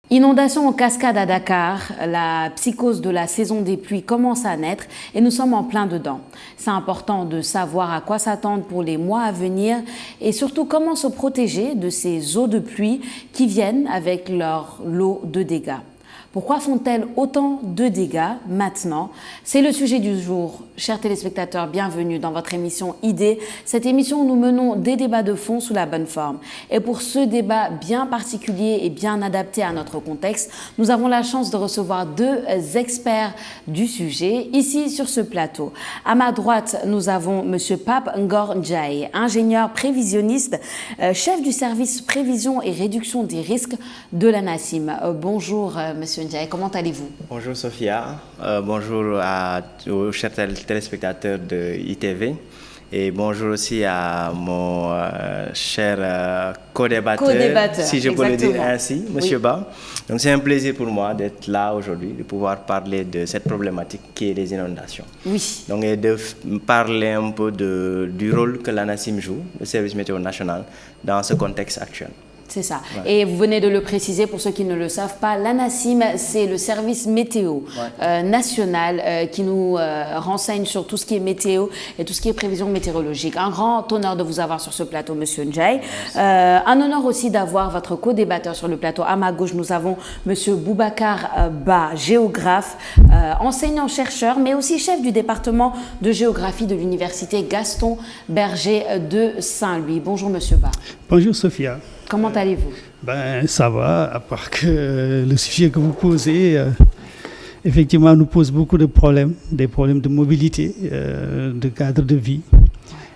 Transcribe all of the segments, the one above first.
Inondation en cascade à Dakar, la psychose de la saison des pluies commence à naître et nous sommes en plein dedans. C'est important de savoir à quoi s'attendre pour les mois à venir et surtout comment se protéger de ces eaux de pluie qui viennent avec leur lot de dégâts. Pourquoi font-elles autant de dégâts maintenant? C'est le sujet du jour. Chers téléspectateurs, bienvenue dans votre émission Idées. Cette émission où nous menons des débats de fond sous la bonne forme. Et pour ce débat bien particulier et bien adapté à notre contexte, nous avons la chance de recevoir deux experts du sujet ici sur ce plateau. À ma droite, nous avons M. Pape Ngor Ndiaye, ingénieur prévisionniste, chef du service prévision et réduction des risques de l'ANACIM. Bonjour, M. Ndiaye, comment allez-vous? Bonjour Sophia, bonjour aux chers téléspectateurs de ITV et bonjour aussi à mon cher co-débatteur, si je peux le dire ainsi, Monsieur Ba. Donc c'est un plaisir pour moi d'être là aujourd'hui, de pouvoir parler de cette problématique qui est les inondations. Oui. Donc et de parler un peu du rôle que l'ANACIM joue, le service météo national, dans ce contexte actuel. C'est ça. Ouais. Et vous venez de le préciser pour ceux qui ne le savent pas, l'ANACIM, c'est le service météo national qui nous renseigne sur tout ce qui est météo et tout ce qui est prévision météorologique. Un grand honneur de vous avoir sur ce plateau, Monsieur Ndiaye. Un honneur aussi d'avoir votre co-débatteur sur le plateau. À ma gauche, nous avons Monsieur Boubacar Ba, géographe, enseignant-chercheur, mais aussi chef du département de géographie de l'université Gaston Berger de Saint-Louis. Bonjour Monsieur Ba. Bonjour Sophia. Comment allez-vous? Ça va, à part que le sujet que vous posez, effectivement, nous pose beaucoup de problèmes, des problèmes de mobilité, de cadre de vie.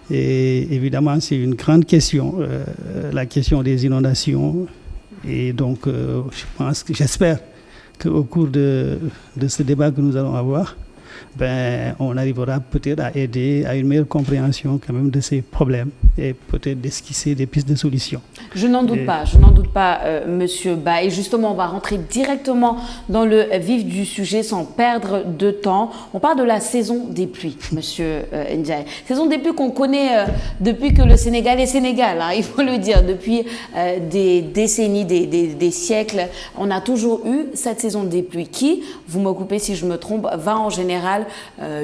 Et évidemment, c'est une grande question, la question des inondations. Et donc, j'espère qu'au cours de ce débat que nous allons avoir, on arrivera peut-être à aider à une meilleure compréhension quand même de ces problèmes et peut-être d'esquisser des pistes de solutions. Je n'en doute pas, Monsieur Ba. Et justement, on va rentrer directement dans le vif du sujet sans perdre de temps. On parle de la saison des pluies, Monsieur Ndiaye. Saison des pluies qu'on connaît depuis que le Sénégal est Sénégal, hein, il faut le dire. Depuis des décennies, des siècles, on a toujours eu cette saison des pluies qui, vous me coupez si je me trompe, va en général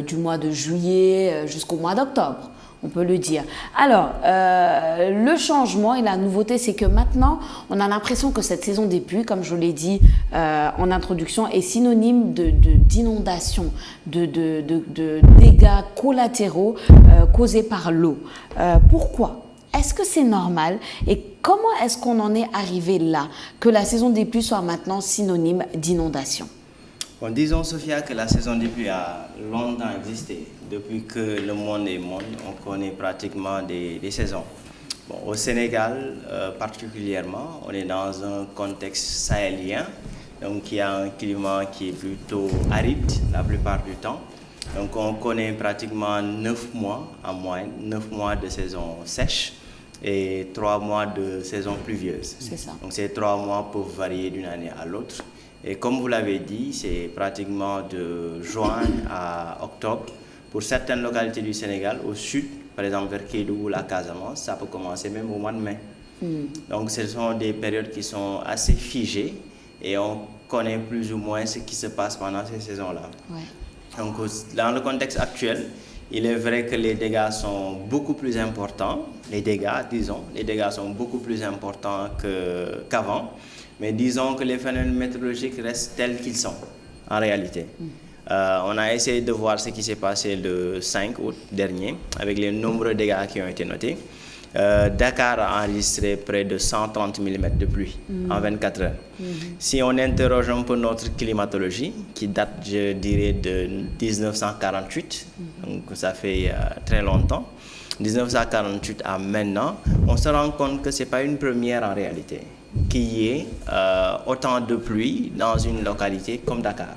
du mois de juillet jusqu'au mois d'octobre, on peut le dire. Alors, le changement et la nouveauté, c'est que maintenant, on a l'impression que cette saison des pluies, comme je l'ai dit en introduction, est synonyme d'inondation, de dégâts collatéraux causés par l'eau. Pourquoi ? Est-ce que c'est normal et comment est-ce qu'on en est arrivé là, que la saison des pluies soit maintenant synonyme d'inondation ? Bon, disons, Sophia, que la saison des pluies a longtemps existé. Depuis que le monde est monde, on connaît pratiquement des saisons. Bon, au Sénégal, particulièrement, on est dans un contexte sahélien. Donc, il y a un climat qui est plutôt aride la plupart du temps. Donc, on connaît pratiquement 9 mois en moyenne, 9 mois de saison sèche et 3 mois de saison pluvieuse. C'est ça. Donc, ces 3 mois peuvent varier d'une année à l'autre. Et comme vous l'avez dit, c'est pratiquement de juin à octobre. Pour certaines localités du Sénégal, au sud, par exemple vers Kédougou ou la Casamance, ça peut commencer même au mois de mai. Donc ce sont des périodes qui sont assez figées et on connaît plus ou moins ce qui se passe pendant ces saisons-là. Ouais. Donc dans le contexte actuel, il est vrai que les dégâts sont beaucoup plus importants. Les dégâts sont beaucoup plus importants qu'avant. Mais disons que les phénomènes météorologiques restent tels qu'ils sont, en réalité. On a essayé de voir ce qui s'est passé le 5 août dernier, avec les nombreux dégâts qui ont été notés. Dakar a enregistré près de 130 mm de pluie en 24 heures. Si on interroge un peu notre climatologie, qui date, je dirais, de 1948, donc ça fait très longtemps, 1948 à maintenant, on se rend compte que ce n'est pas une première en réalité, qu'il y ait autant de pluie dans une localité comme Dakar.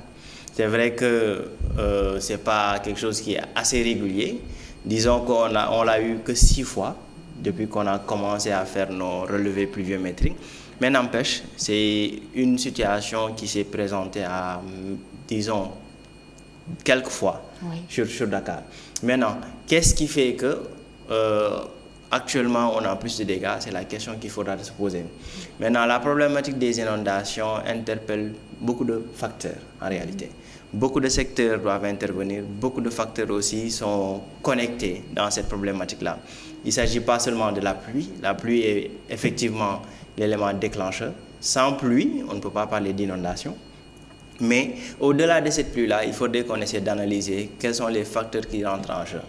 C'est vrai que ce n'est pas quelque chose qui est assez régulier. Disons qu'on l'a eu que 6 fois depuis qu'on a commencé à faire nos relevés pluviométriques. Mais n'empêche, c'est une situation qui s'est présentée à, disons, quelques fois sur Dakar. Maintenant, qu'est-ce qui fait que actuellement on a plus de dégâts, c'est la question qu'il faudra se poser. Maintenant, la problématique des inondations interpelle beaucoup de facteurs en réalité. Beaucoup de secteurs doivent intervenir, beaucoup de facteurs aussi sont connectés dans cette problématique-là. Il ne s'agit pas seulement de la pluie. La pluie est effectivement l'élément déclencheur. Sans pluie, on ne peut pas parler d'inondation. Mais au-delà de cette pluie-là, il faudrait qu'on essaie d'analyser quels sont les facteurs qui rentrent en jeu.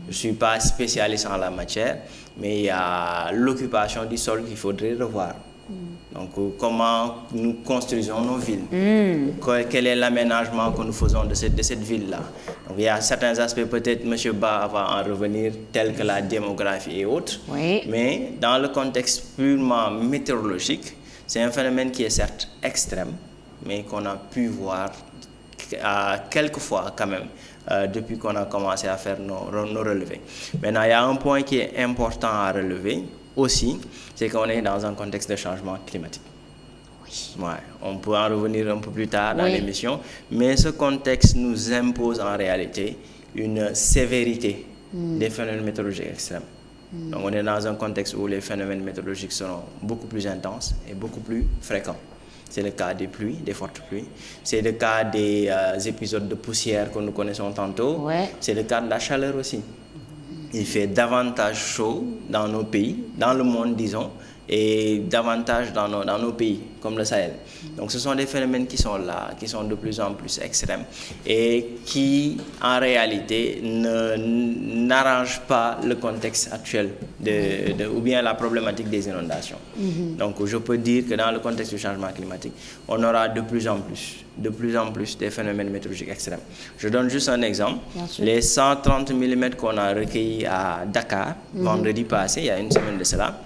Je ne suis pas spécialiste en la matière, mais il y a l'occupation du sol qu'il faudrait revoir. Donc, comment nous construisons nos villes, quel est l'aménagement que nous faisons de cette ville-là. Donc, il y a certains aspects, peut-être M. Ba va en revenir, tels que la démographie et autres. Oui. Mais dans le contexte purement météorologique, c'est un phénomène qui est certes extrême, mais qu'on a pu voir quelques fois quand même, depuis qu'on a commencé à faire nos relevés. Maintenant, il y a un point qui est important à relever aussi, c'est qu'on est dans un contexte de changement climatique. Oui. Ouais, on peut en revenir un peu plus tard dans l'émission, mais ce contexte nous impose en réalité une sévérité des phénomènes météorologiques extrêmes. Donc on est dans un contexte où les phénomènes météorologiques seront beaucoup plus intenses et beaucoup plus fréquents. C'est le cas des pluies, des fortes pluies. C'est le cas des épisodes de poussière que nous connaissons tantôt. Ouais. C'est le cas de la chaleur aussi. Il fait davantage chaud dans nos pays, dans le monde disons, et davantage dans nos pays, comme le Sahel. Donc ce sont des phénomènes qui sont là, qui sont de plus en plus extrêmes et qui, en réalité, n'arrangent pas le contexte actuel ou bien la problématique des inondations. Donc je peux dire que dans le contexte du changement climatique, on aura de plus en plus des phénomènes météorologiques extrêmes. Je donne juste un exemple. Les 130 mm qu'on a recueillis à Dakar, vendredi passé, il y a une semaine de cela,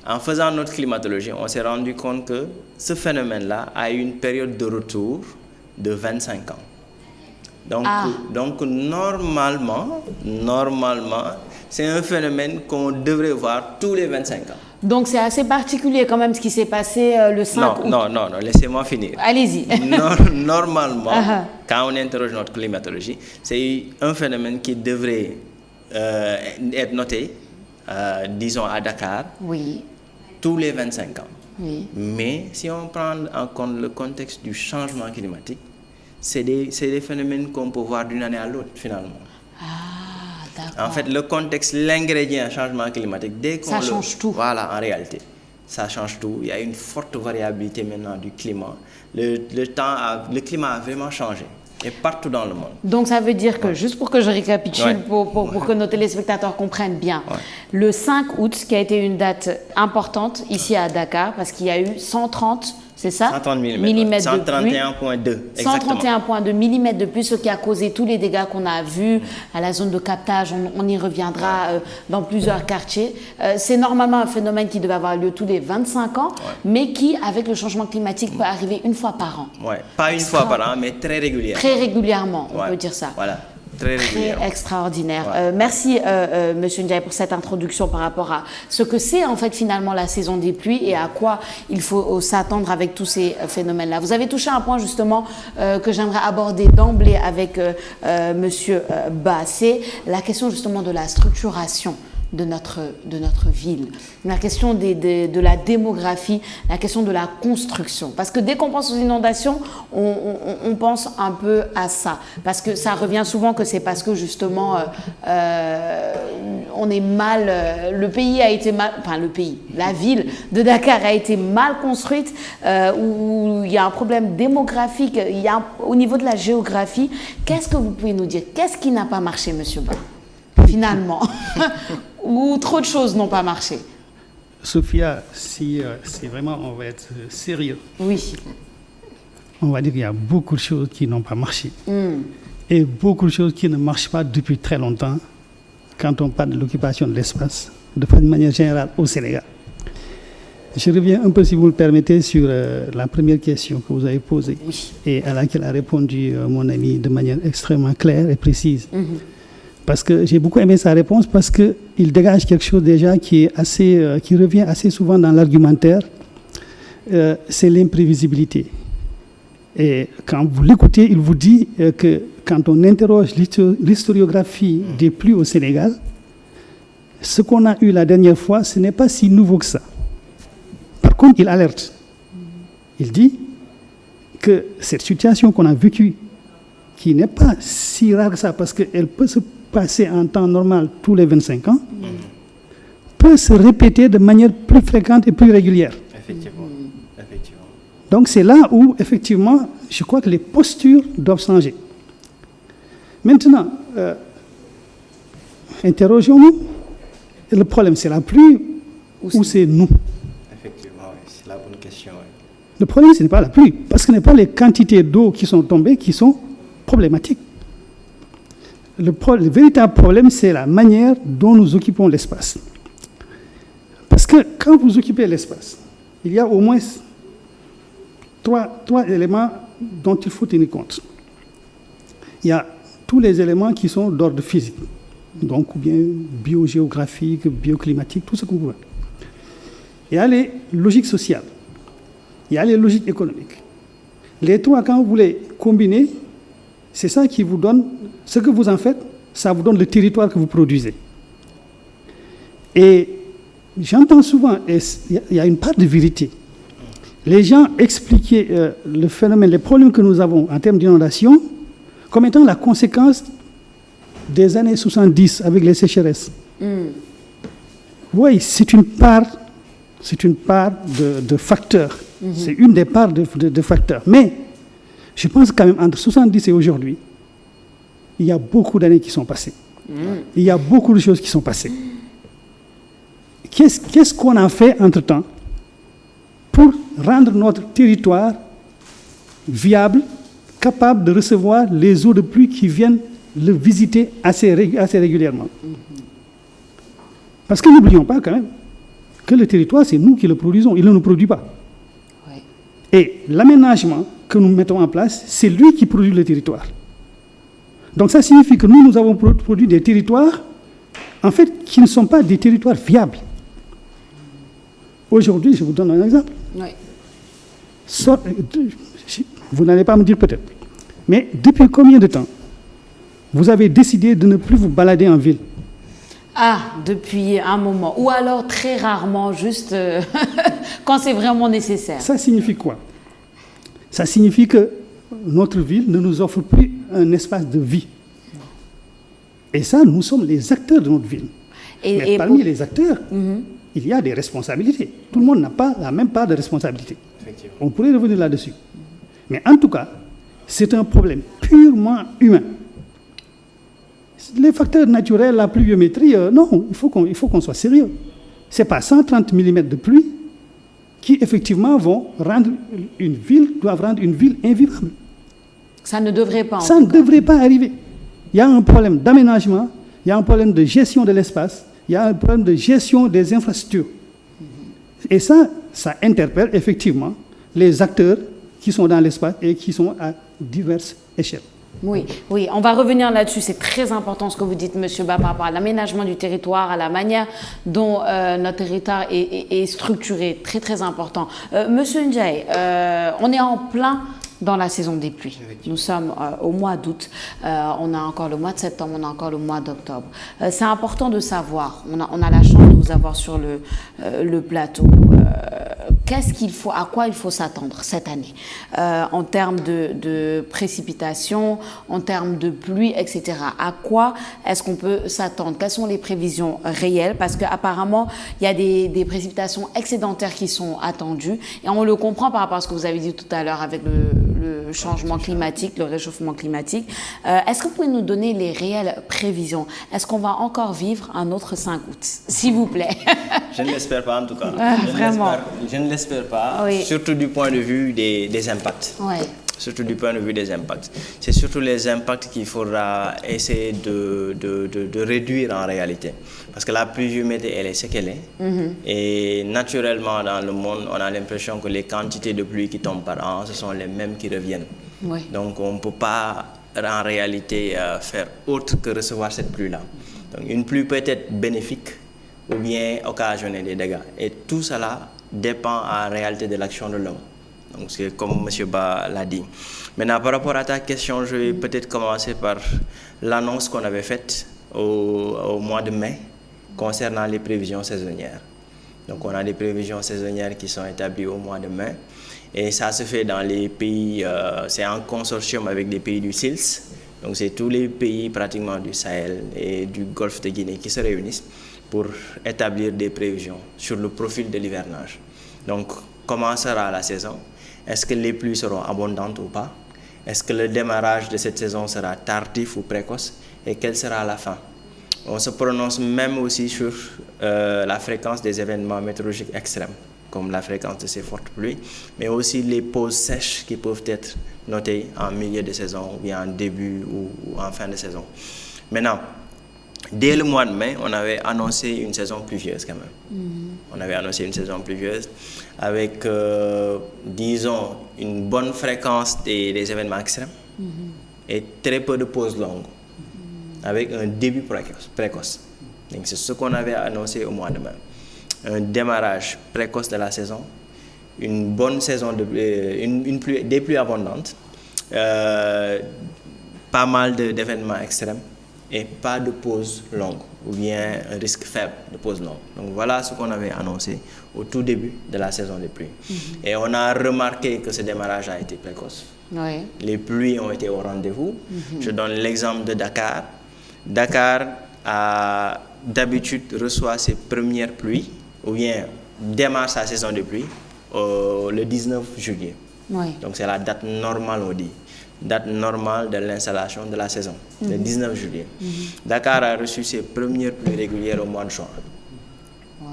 en faisant notre climatologie, on s'est rendu compte que ce phénomène-là a eu une période de retour de 25 ans. Donc normalement, c'est un phénomène qu'on devrait voir tous les 25 ans. Donc c'est assez particulier quand même ce qui s'est passé le 5 août. Non, laissez-moi finir. Allez-y. Normalement, quand on interroge notre climatologie, c'est un phénomène qui devrait être noté, disons à Dakar, tous les 25 ans. Oui. Mais si on prend en compte le contexte du changement climatique, c'est des phénomènes qu'on peut voir d'une année à l'autre finalement. Ah, d'accord. En fait, le contexte, l'ingrédient changement climatique, dès qu'on change tout. Voilà, en réalité, ça change tout. Il y a une forte variabilité maintenant du climat. Le climat a vraiment changé. Et partout dans le monde. Donc ça veut dire que, juste pour que je récapitule, pour que nos téléspectateurs comprennent bien, le 5 août, qui a été une date importante ici à Dakar, parce qu'il y a eu 130, c'est ça, 130 mm, 131,2. 131,2 mm de pluie, ce qui a causé tous les dégâts qu'on a vus à la zone de captage. On y reviendra dans plusieurs quartiers. C'est normalement un phénomène qui devait avoir lieu tous les 25 ans, mais qui, avec le changement climatique, peut arriver une fois par an. Pas une fois par an, mais très régulièrement. Très régulièrement, on peut dire ça. Voilà. Très extraordinaire. Merci Monsieur Ndiaye pour cette introduction par rapport à ce que c'est en fait finalement la saison des pluies et à quoi il faut s'attendre avec tous ces phénomènes-là. Vous avez touché un point justement que j'aimerais aborder d'emblée avec Monsieur Ba, c'est la question justement de la structuration de notre ville, la question de la démographie, la question de la construction. Parce que dès qu'on pense aux inondations, on pense un peu à ça. Parce que ça revient souvent que c'est parce que justement, on est mal... le pays a été mal... Enfin, la ville de Dakar a été mal construite, où il y a un problème démographique, au niveau de la géographie. Qu'est-ce que vous pouvez nous dire? Qu'est-ce qui n'a pas marché, Monsieur Ba, finalement? Ou trop de choses n'ont pas marché? Sophia, si vraiment on va être sérieux, on va dire qu'il y a beaucoup de choses qui n'ont pas marché. Et beaucoup de choses qui ne marchent pas depuis très longtemps quand on parle de l'occupation de l'espace, de manière générale au Sénégal. Je reviens un peu, si vous le permettez, sur la première question que vous avez posée et à laquelle a répondu mon ami de manière extrêmement claire et précise. Parce que j'ai beaucoup aimé sa réponse parce qu'il dégage quelque chose déjà qui revient assez souvent dans l'argumentaire, c'est l'imprévisibilité. Et quand vous l'écoutez, il vous dit que quand on interroge l'historiographie des pluies au Sénégal, ce qu'on a eu la dernière fois, ce n'est pas si nouveau que ça. Par contre, il alerte. Il dit que cette situation qu'on a vécue, qui n'est pas si rare que ça, parce qu'elle peut se passer en temps normal tous les 25 ans, peut se répéter de manière plus fréquente et plus régulière. Effectivement. Effectivement. Donc c'est là où, effectivement, je crois que les postures doivent changer. Maintenant, interrogeons-nous, le problème c'est la pluie ou c'est nous? Effectivement, oui, c'est la bonne question. Oui. Le problème ce n'est pas la pluie, parce que ce n'est pas les quantités d'eau qui sont tombées qui sont problématiques. Le véritable problème, c'est la manière dont nous occupons l'espace. Parce que quand vous occupez l'espace, il y a au moins trois éléments dont il faut tenir compte. Il y a tous les éléments qui sont d'ordre physique, donc ou bien biogéographique, bioclimatique, tout ce qu'on veut. Il y a les logiques sociales, il y a les logiques économiques. Les trois, quand vous les combinez, c'est ça qui vous donne, ce que vous en faites, ça vous donne le territoire que vous produisez. Et j'entends souvent, et il y a une part de vérité, les gens expliquaient le phénomène, les problèmes que nous avons en termes d'inondation, comme étant la conséquence des années 70 avec les sécheresses. Oui, c'est une part de facteurs. C'est une des parts de facteurs. Mais je pense quand même entre 70 et aujourd'hui, il y a beaucoup d'années qui sont passées. Il y a beaucoup de choses qui sont passées. Qu'est-ce qu'on a fait entre-temps pour rendre notre territoire viable, capable de recevoir les eaux de pluie qui viennent le visiter assez régulièrement? Parce que n'oublions pas quand même que le territoire, c'est nous qui le produisons, il ne nous produit pas. Oui. Et l'aménagement que nous mettons en place, c'est lui qui produit le territoire. Donc ça signifie que nous avons produit des territoires, en fait, qui ne sont pas des territoires viables. Aujourd'hui, je vous donne un exemple. Oui. Vous n'allez pas me dire peut-être, mais depuis combien de temps vous avez décidé de ne plus vous balader en ville? Ah, depuis un moment. Ou alors très rarement, juste quand c'est vraiment nécessaire. Ça signifie quoi? Ça signifie que notre ville ne nous offre plus un espace de vie. Et ça, nous sommes les acteurs de notre ville. Mais parmi les acteurs, il y a des responsabilités. Tout le monde n'a pas la même part de responsabilité. On pourrait revenir là-dessus. Mais en tout cas, c'est un problème purement humain. Les facteurs naturels, la pluviométrie, non, il faut qu'on soit sérieux. Ce n'est pas 130 mm de pluie qui, effectivement, doivent rendre une ville invivable. Ça ne devrait pas. Ça ne devrait pas arriver. Il y a un problème d'aménagement, il y a un problème de gestion de l'espace, il y a un problème de gestion des infrastructures. Et ça interpelle effectivement les acteurs qui sont dans l'espace et qui sont à diverses échelles. Oui, on va revenir là-dessus. C'est très important ce que vous dites, M. Ba, par rapport à l'aménagement du territoire, à la manière dont notre territoire est structuré. Très, très important. Monsieur Ndiaye, on est en plein dans la saison des pluies. Nous sommes au mois d'août, on a encore le mois de septembre, on a encore le mois d'octobre. C'est important de savoir, on a la chance de vous avoir sur le plateau. À quoi il faut s'attendre cette année en termes de précipitations, en termes de pluie, etc. À quoi est-ce qu'on peut s'attendre? Quelles sont les prévisions réelles? Parce qu'apparemment, il y a des précipitations excédentaires qui sont attendues. Et on le comprend par rapport à ce que vous avez dit tout à l'heure avec le changement climatique, le réchauffement climatique. Est-ce que vous pouvez nous donner les réelles prévisions? Est-ce qu'on va encore vivre un autre 5 août? S'il vous plaît. Je ne l'espère pas en tout cas. Vraiment. Je ne l'espère pas, oui. Surtout du point de vue des impacts. Oui. Surtout du point de vue des impacts. C'est surtout les impacts qu'il faudra essayer de réduire en réalité. Parce que la pluviométrie, elle est ce qu'elle est. Et naturellement, dans le monde, on a l'impression que les quantités de pluie qui tombent par an, ce sont les mêmes qui reviennent. Oui. Donc, on ne peut pas en réalité faire autre que recevoir cette pluie-là. Donc, une pluie peut être bénéfique ou bien occasionner des dégâts. Et tout cela dépend en réalité de l'action de l'homme. Donc c'est comme M. Ba l'a dit. Maintenant, par rapport à ta question, je vais peut-être commencer par l'annonce qu'on avait faite au mois de mai concernant les prévisions saisonnières. Donc on a des prévisions saisonnières qui sont établies au mois de mai et ça se fait dans les pays, c'est en consortium avec des pays du SILS, donc c'est tous les pays pratiquement du Sahel et du Golfe de Guinée qui se réunissent pour établir des prévisions sur le profil de l'hivernage. Donc comment sera la saison? Est-ce que les pluies seront abondantes ou pas? Est-ce que le démarrage de cette saison sera tardif ou précoce? Et quelle sera la fin? On se prononce même aussi sur la fréquence des événements météorologiques extrêmes, comme la fréquence de ces fortes pluies, mais aussi les pauses sèches qui peuvent être notées en milieu de saison, ou bien en début ou en fin de saison. Maintenant, dès le mois de mai, on avait annoncé une saison pluvieuse quand même. On avait annoncé une saison pluvieuse avec, disons, une bonne fréquence des événements extrêmes et très peu de pauses longues, avec un début précoce. Donc c'est ce qu'on avait annoncé au mois de mai. Un démarrage précoce de la saison, une bonne saison, des pluies abondantes, pas mal d'événements extrêmes et pas de pause longue ou bien un risque faible de pause longue. Donc voilà ce qu'on avait annoncé au tout début de la saison des pluies. Et on a remarqué que ce démarrage a été précoce. Oui. Les pluies ont été au rendez-vous. Je donne l'exemple de Dakar. Dakar d'habitude reçoit ses premières pluies ou bien démarre sa saison de pluie le 19 juillet. Oui. Donc c'est la date normale, on dit. Date normale de l'installation de la saison, le 19 juillet. Dakar a reçu ses premières pluies régulières au mois de juin. Wow.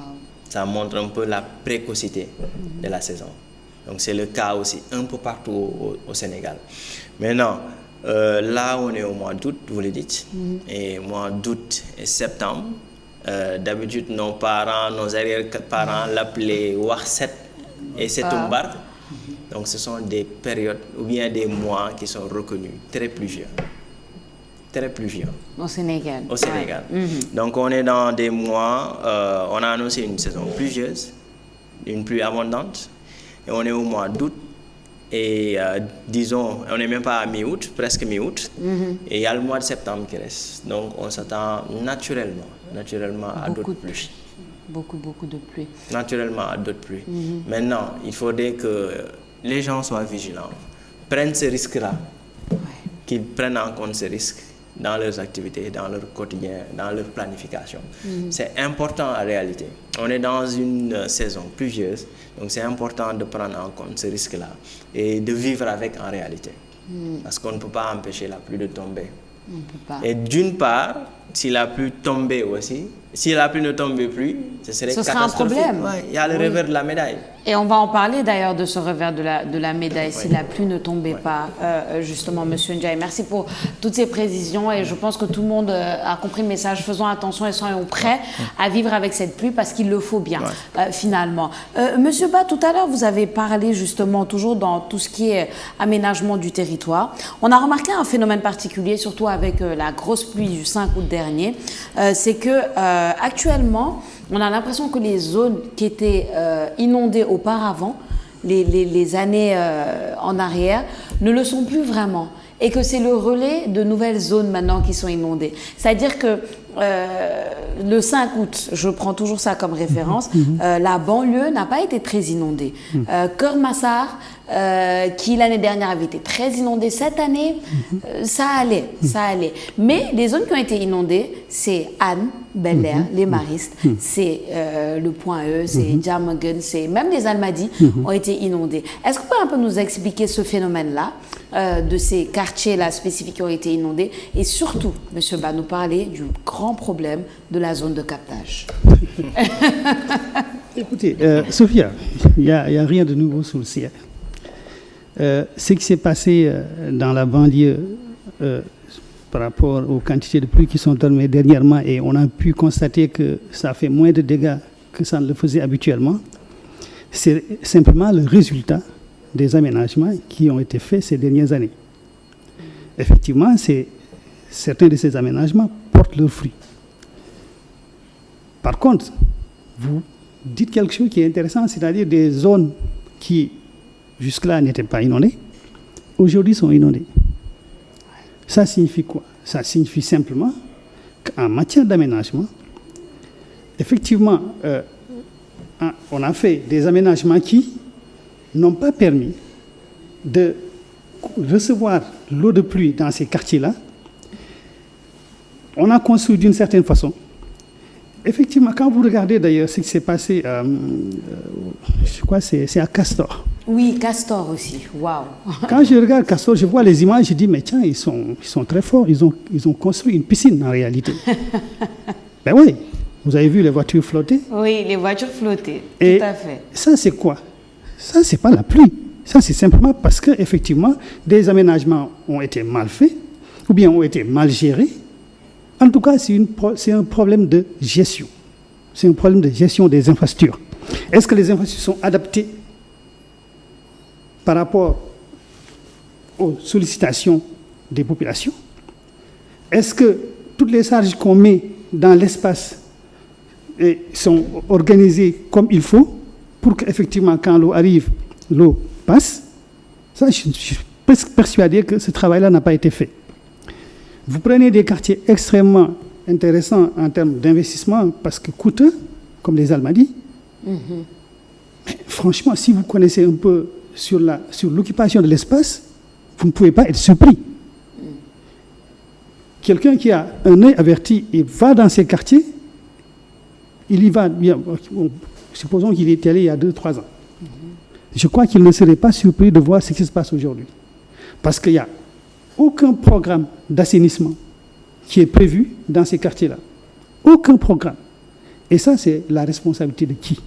Ça montre un peu la précocité de la saison. Donc c'est le cas aussi un peu partout au Sénégal. Maintenant, là on est au mois d'août, vous le dites, et mois d'août et septembre, d'habitude nos parents, nos arrière-parents l'appelaient Warset et Setumbar. Donc ce sont des périodes ou bien des mois qui sont reconnus très pluvieux. Très pluvieux. Au Sénégal. Au Sénégal. Ouais. Donc on est dans des mois, on a annoncé une saison pluvieuse, une pluie abondante, et on est au mois d'août, et disons, on n'est même pas à mi-août, presque mi-août, et il y a le mois de septembre qui reste. Donc on s'attend naturellement à d'autres pluies. Beaucoup de pluie. Naturellement à d'autres pluies. Maintenant, il faudrait que les gens soient vigilants, prennent ce risque-là, qu'ils prennent en compte ce risque dans leurs activités, dans leur quotidien, dans leur planification. C'est important en réalité. On est dans une saison pluvieuse, donc c'est important de prendre en compte ce risque-là et de vivre avec en réalité. Parce qu'on ne peut pas empêcher la pluie de tomber. On peut pas. Et d'une part, si la pluie tombait aussi, si la pluie ne tombait plus, ce serait catastrophique. Un problème. Ouais, il y a le revers de la médaille. Et on va en parler d'ailleurs de ce revers de la médaille, si la pluie ne tombait pas, justement, Monsieur Ndiaye. Merci pour toutes ces précisions et je pense que tout le monde a compris le message. Faisons attention et soyons prêts à vivre avec cette pluie parce qu'il le faut bien, finalement. Monsieur Ba, tout à l'heure, vous avez parlé justement, toujours dans tout ce qui est aménagement du territoire. On a remarqué un phénomène particulier, surtout avec la grosse pluie du 5 août dernier, c'est que actuellement, on a l'impression que les zones qui étaient inondées auparavant, les années en arrière, ne le sont plus vraiment. Et que c'est le relais de nouvelles zones maintenant qui sont inondées. C'est-à-dire que le 5 août, je prends toujours ça comme référence, la banlieue n'a pas été très inondée. Keur Massar, qui l'année dernière avait été très inondée, cette année, ça allait. Mais les zones qui ont été inondées, c'est Anne, Bel-Air, les Maristes, c'est le Point E, c'est Diamaguène, c'est même les Almadies ont été inondées. Est-ce qu'on peut un peu nous expliquer ce phénomène-là, de ces quartiers-là spécifiques qui ont été inondés et surtout, Monsieur Ba, nous parler du grand problème de la zone de captage? Écoutez, Sophia, il n'y a rien de nouveau sous le ciel. Ce qui s'est passé dans la banlieue par rapport aux quantités de pluie qui sont tombées dernièrement, et on a pu constater que ça fait moins de dégâts que ça ne le faisait habituellement, c'est simplement le résultat des aménagements qui ont été faits ces dernières années. Effectivement, certains de ces aménagements portent leurs fruits. Par contre, vous dites quelque chose qui est intéressant, c'est-à-dire des zones qui jusque-là n'étaient pas inondées, aujourd'hui sont inondées. Ça signifie quoi? Ça signifie simplement qu'en matière d'aménagement, effectivement, on a fait des aménagements qui n'ont pas permis de recevoir l'eau de pluie dans ces quartiers-là. On a construit d'une certaine façon. Effectivement, quand vous regardez d'ailleurs ce qui s'est passé, je crois que c'est à Castor. Oui, Castor aussi, waouh. Quand je regarde Castor, je vois les images, je dis, mais tiens, ils sont très forts, ils ont construit une piscine en réalité. Ben oui, vous avez vu les voitures flotter? Oui, les voitures flottaient, Et tout à fait. ça, c'est quoi? Ça, c'est pas la pluie. Ça, c'est simplement parce qu'effectivement, des aménagements ont été mal faits, ou bien ont été mal gérés. En tout cas, c'est un problème de gestion. C'est un problème de gestion des infrastructures. Est-ce que les infrastructures sont adaptées par rapport aux sollicitations des populations? Est-ce que toutes les charges qu'on met dans l'espace sont organisées comme il faut pour qu'effectivement, quand l'eau arrive, l'eau passe? Ça, je suis presque persuadé que ce travail-là n'a pas été fait. Vous prenez des quartiers extrêmement intéressants en termes d'investissement parce que coûteux, comme les Almadies. Mais franchement, si vous connaissez un peu sur l'occupation de l'espace, vous ne pouvez pas être surpris. Quelqu'un qui a un œil averti et va dans ces quartiers, il y va, supposons qu'il est allé il y a 2-3 ans. Je crois qu'il ne serait pas surpris de voir ce qui se passe aujourd'hui. Parce qu'il n'y a aucun programme d'assainissement qui est prévu dans ces quartiers-là. Aucun programme. Et ça, c'est la responsabilité de qui?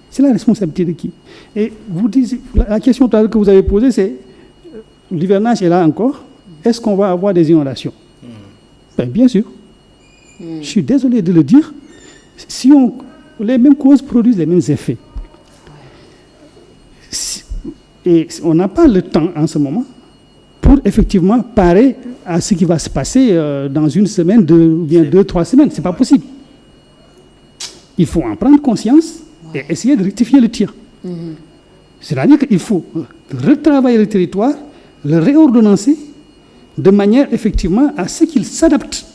C'est la responsabilité de qui? Et vous dites, la question que vous avez posée, c'est l'hivernage est là encore. Est-ce qu'on va avoir des inondations? Ben, bien sûr. Je suis désolé de le dire. Les mêmes causes produisent les mêmes effets. Et on n'a pas le temps en ce moment pour effectivement parer à ce qui va se passer dans une semaine, ou bien 2-3 semaines. Ce n'est pas possible. Il faut en prendre conscience et essayer de rectifier le tir. C'est-à-dire qu'il faut retravailler le territoire, le réordonnancer de manière effectivement à ce qu'il s'adapte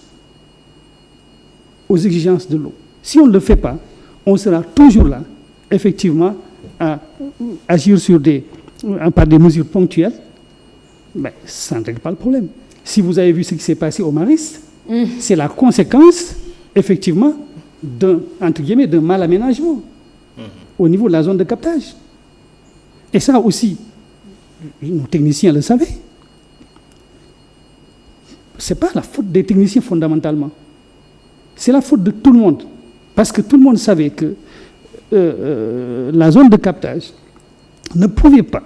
aux exigences de l'eau. Si on ne le fait pas, on sera toujours là, effectivement, à agir par des mesures ponctuelles. Mais ça ne règle pas le problème. Si vous avez vu ce qui s'est passé au Maristes, c'est la conséquence, effectivement, d'un mal aménagement au niveau de la zone de captage. Et ça aussi, nos techniciens le savaient. Ce n'est pas la faute des techniciens fondamentalement. C'est la faute de tout le monde. Parce que tout le monde savait que la zone de captage ne pouvait pas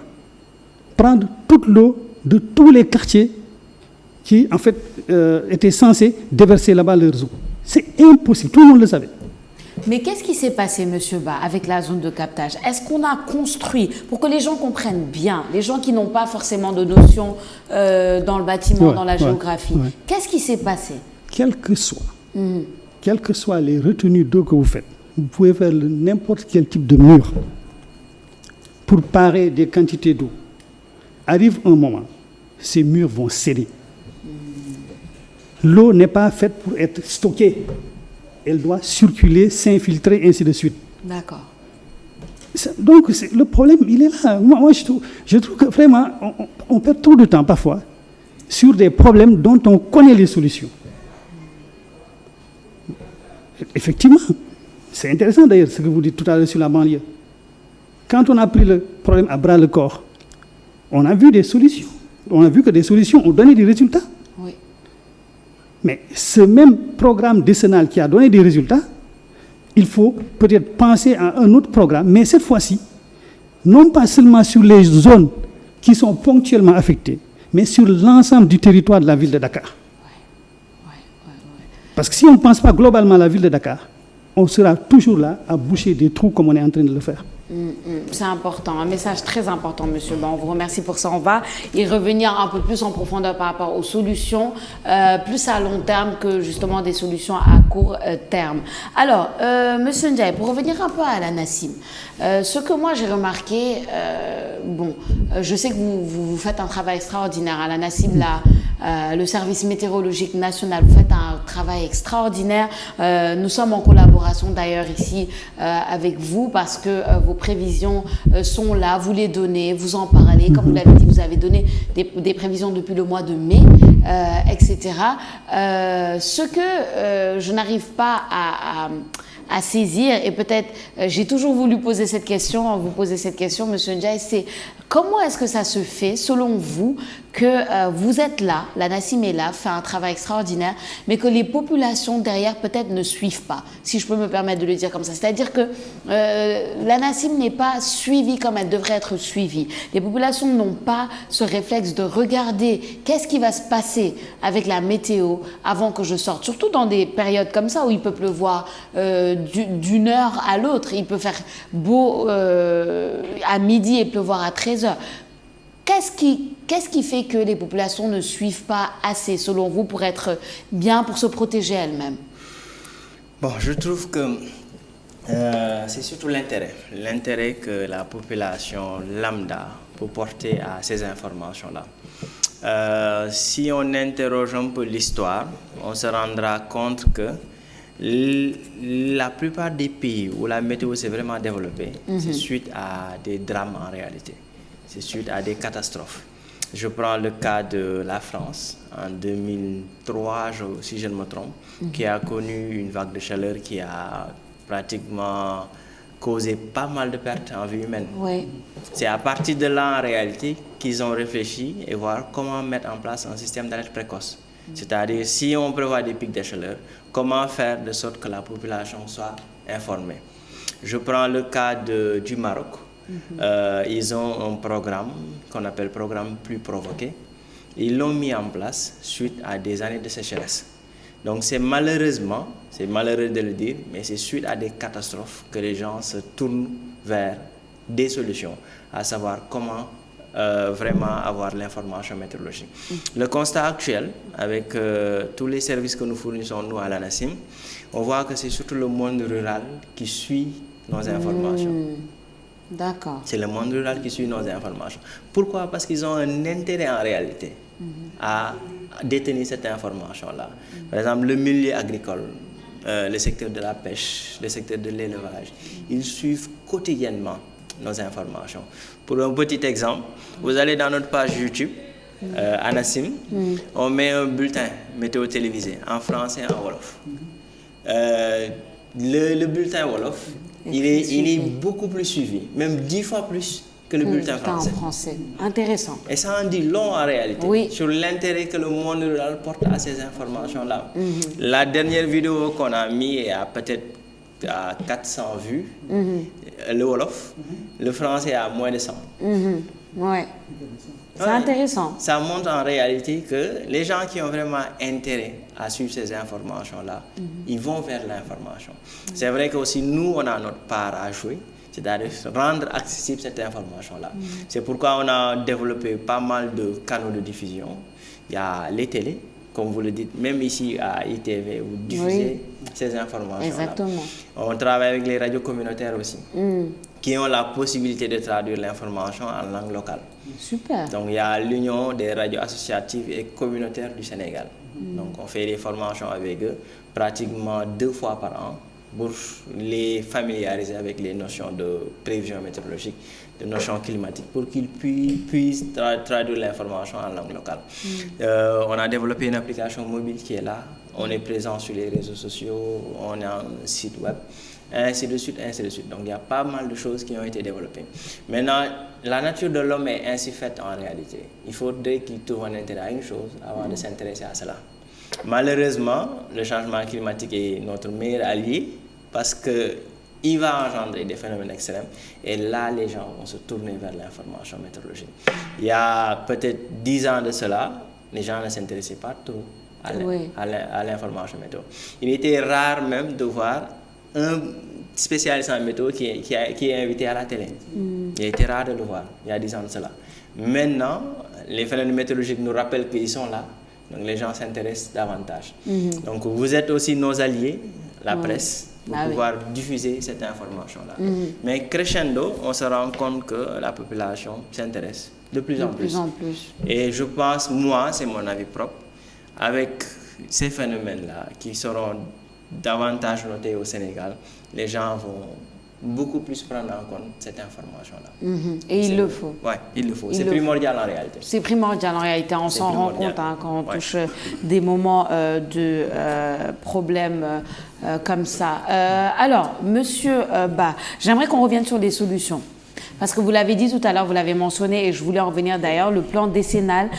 prendre toute l'eau de tous les quartiers qui, en fait, étaient censés déverser là-bas leurs eaux. C'est impossible, tout le monde le savait. Mais qu'est-ce qui s'est passé, M. Ba, avec la zone de captage? Est-ce qu'on a construit, pour que les gens comprennent bien, les gens qui n'ont pas forcément de notion dans le bâtiment, dans la géographie, qu'est-ce qui s'est passé? Quelles que soient les retenues d'eau que vous faites, vous pouvez faire n'importe quel type de mur pour parer des quantités d'eau. Arrive un moment, ces murs vont céder. L'eau n'est pas faite pour être stockée. Elle doit circuler, s'infiltrer, ainsi de suite. D'accord. Donc, le problème, il est là. Moi je trouve que vraiment, on perd trop de temps parfois sur des problèmes dont on connaît les solutions. Effectivement, c'est intéressant d'ailleurs ce que vous dites tout à l'heure sur la banlieue. Quand on a pris le problème à bras le corps, on a vu des solutions. On a vu que des solutions ont donné des résultats. Oui. Mais ce même programme décennal qui a donné des résultats, il faut peut-être penser à un autre programme, mais cette fois-ci, non pas seulement sur les zones qui sont ponctuellement affectées, mais sur l'ensemble du territoire de la ville de Dakar. Parce que si on ne pense pas globalement à la ville de Dakar, on sera toujours là à boucher des trous comme on est en train de le faire. C'est important, un message très important, monsieur. On vous remercie pour ça. On va y revenir un peu plus en profondeur par rapport aux solutions, plus à long terme que justement des solutions à court terme. Alors, monsieur Ndiaye, pour revenir un peu à la NACIM, ce que moi j'ai remarqué, je sais que vous faites un travail extraordinaire à la NACIM là. le service météorologique national. Vous faites un travail extraordinaire. Nous sommes en collaboration d'ailleurs ici avec vous parce que vos prévisions sont là, vous les donnez, vous en parlez. Comme vous l'avez dit, vous avez donné des prévisions depuis le mois de mai, etc. Ce que je n'arrive pas à saisir, et peut-être j'ai toujours voulu poser cette question, vous poser cette question, Monsieur Ndiaye, c'est comment est-ce que ça se fait, selon vous, que vous êtes là, la NACIM est là, fait un travail extraordinaire, mais que les populations derrière peut-être ne suivent pas, si je peux me permettre de le dire comme ça. C'est-à-dire que la NACIM n'est pas suivie comme elle devrait être suivie. Les populations n'ont pas ce réflexe de regarder qu'est-ce qui va se passer avec la météo avant que je sorte, surtout dans des périodes comme ça où il peut pleuvoir d'une heure à l'autre. Il peut faire beau à midi et pleuvoir à 13h. Qu'est-ce qui fait que les populations ne suivent pas assez, selon vous, pour être bien, pour se protéger elles-mêmes? Bon, je trouve que c'est surtout l'intérêt que la population lambda peut porter à ces informations-là. Si on interroge un peu l'histoire, on se rendra compte que la plupart des pays où la météo s'est vraiment développée, c'est suite à des drames en réalité. C'est suite à des catastrophes. Je prends le cas de la France en 2003, si je ne me trompe, qui a connu une vague de chaleur qui a pratiquement causé pas mal de pertes en vie humaine. Oui. C'est à partir de là, en réalité, qu'ils ont réfléchi et voir comment mettre en place un système d'alerte précoce. C'est-à-dire, si on prévoit des pics de chaleur, comment faire de sorte que la population soit informée. Je prends le cas du Maroc. Ils ont un programme qu'on appelle programme Pluie Provoquée. Ils l'ont mis en place suite à des années de sécheresse. Donc c'est malheureux de le dire, mais c'est suite à des catastrophes que les gens se tournent vers des solutions, à savoir comment vraiment avoir l'information météorologique. Le constat actuel, avec tous les services que nous fournissons nous à la NACIM, on voit que c'est surtout le monde rural qui suit nos informations. D'accord. C'est le monde rural qui suit nos informations. Pourquoi? Parce qu'ils ont un intérêt en réalité à détenir cette information-là. Par exemple, le milieu agricole, le secteur de la pêche, le secteur de l'élevage, ils suivent quotidiennement nos informations. Pour un petit exemple, vous allez dans notre page YouTube, à NACIM, on met un bulletin météo télévisé en français et en Wolof. Le bulletin Wolof, il est beaucoup plus suivi, même 10 fois plus que le bulletin français. En français. Intéressant. Et ça en dit long en réalité Oui. sur l'intérêt que le monde rural porte à ces informations-là. La dernière vidéo qu'on a mise est à peut-être à 400 vues, le Wolof, le français à moins de 100. Ouais. C'est intéressant. Ça montre en réalité que les gens qui ont vraiment intérêt à suivre ces informations-là, ils vont vers l'information. C'est vrai que aussi nous, on a notre part à jouer, c'est-à-dire rendre accessible cette information-là. C'est pourquoi on a développé pas mal de canaux de diffusion. Il y a les télés, comme vous le dites, même ici à ITV, vous diffusez ces informations-là. Exactement. On travaille avec les radios communautaires aussi, qui ont la possibilité de traduire l'information en langue locale. Super. Donc il y a l'Union des radios associatives et communautaires du Sénégal. Donc on fait des formations avec eux pratiquement 2 fois par an pour les familiariser avec les notions de prévision météorologique, de notions climatiques, pour qu'ils puissent traduire l'information en langue locale. On a développé une application mobile qui est là. On est présent sur les réseaux sociaux, on a un site web, ainsi de suite, ainsi de suite. Donc il y a pas mal de choses qui ont été développées. Maintenant, la nature de l'homme est ainsi faite en réalité. Il faudrait qu'il trouve un intérêt à une chose avant de s'intéresser à cela. Malheureusement, le changement climatique est notre meilleur allié parce qu'il va engendrer des phénomènes extrêmes et là, les gens vont se tourner vers l'information météorologique. Il y a peut-être 10 ans de cela, les gens ne s'intéressaient pas trop à l'information météo. Il était rare même de voir un spécialiste en météo qui est invité à la télé. Il était rare de le voir, il y a 10 ans de cela. Maintenant, les phénomènes météorologiques nous rappellent qu'ils sont là, donc les gens s'intéressent davantage. Donc vous êtes aussi nos alliés, la presse, pour pouvoir diffuser cette information-là. Mais crescendo, on se rend compte que la population s'intéresse De plus en plus. Et je pense, moi, c'est mon avis propre, avec ces phénomènes-là qui seront davantage notés au Sénégal, les gens vont beaucoup plus prendre en compte cette information-là. Et il le faut. Oui, il le faut. C'est primordial en réalité. C'est primordial en réalité. On s'en rend compte quand on touche des moments de problèmes comme ça. Alors, Monsieur Ba, j'aimerais qu'on revienne sur les solutions. Parce que vous l'avez dit tout à l'heure, vous l'avez mentionné, et je voulais en revenir d'ailleurs, le plan décennal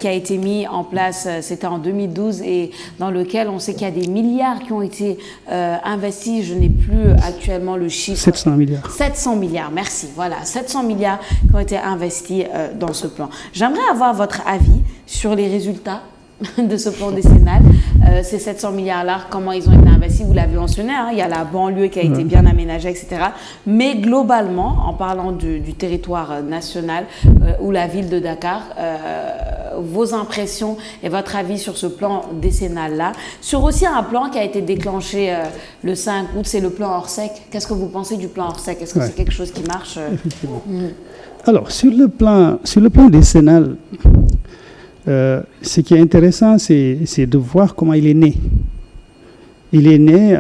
qui a été mis en place, c'était en 2012, et dans lequel on sait qu'il y a des milliards qui ont été investis. Je n'ai plus actuellement le chiffre. 700 milliards. 700 milliards, merci. Voilà, 700 milliards qui ont été investis dans ce plan. J'aimerais avoir votre avis sur les résultats de ce plan décennal. Ces 700 milliards-là, comment ils ont été investis, vous l'avez mentionné, hein, il y a la banlieue qui a été bien aménagée, etc. Mais globalement, en parlant du territoire national ou la ville de Dakar, vos impressions et votre avis sur ce plan décennal-là, sur aussi un plan qui a été déclenché le 5 août, c'est le plan Orsec. Qu'est-ce que vous pensez du plan Orsec? Est-ce que c'est quelque chose qui marche? Alors, sur le plan décennal, ce qui est intéressant, c'est de voir comment il est né. Il est né,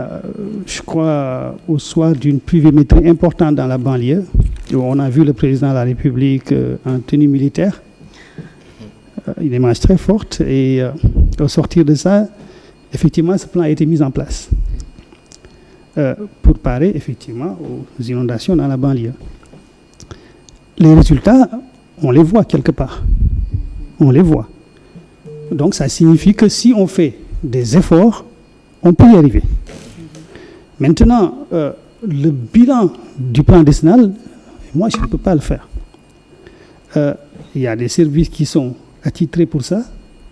je crois, au soir d'une pluviométrie importante dans la banlieue, où on a vu le président de la République en tenue militaire, une image très forte, et au sortir de ça, effectivement, ce plan a été mis en place pour parer, effectivement, aux inondations dans la banlieue. Les résultats, on les voit quelque part. On les voit. Donc ça signifie que si on fait des efforts, on peut y arriver. Maintenant, le bilan du plan décennal, moi je ne peux pas le faire. Il y a des services qui sont attitrés pour ça,